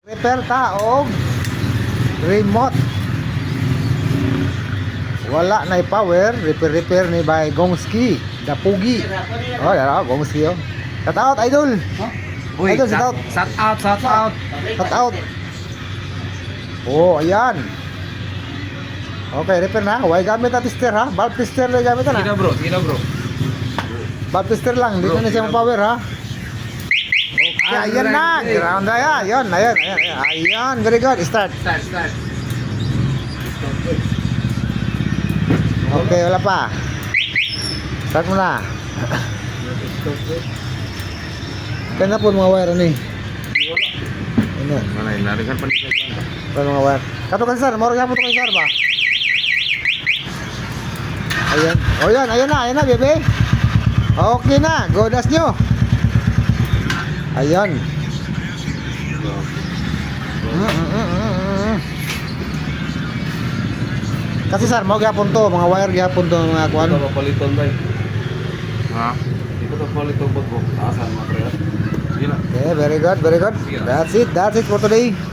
Repair ta og remote. Wala na power, repair ni by Gongski, Dapugi. Oh, dara Gongski oh. Shout out idol. Uy, Idol, shout out. shout out, shout out. Shout out. Oh, ayan. Okay, repair na. Huwag gamit na tester ha. Valve tester lang gamit na. Sige na bro. Valve tester lang. Dito na siya power ha. Okay, ayan na. Ground na yan. Ayan, ayan, ayan. Ayan, very good. Start. Start. Okay, wala pa. Start mo na. Kaya na po mga wire ano eh. Ano? Mana yung narikan pa niya lang. Kaya mga wire. Kato kan sir. Moro po kay sir ba? Ayan. O yan, ayan na bebe. Okay na. Godas nyo. Ayan. Kasi sir, mau gyapon to, mga wire gyapon to mga kuan. Ito paliton ba? Ha? Ito paliton ba ko? Taasan mga pre. Sige na. Okay, very good, very good. That's it for today.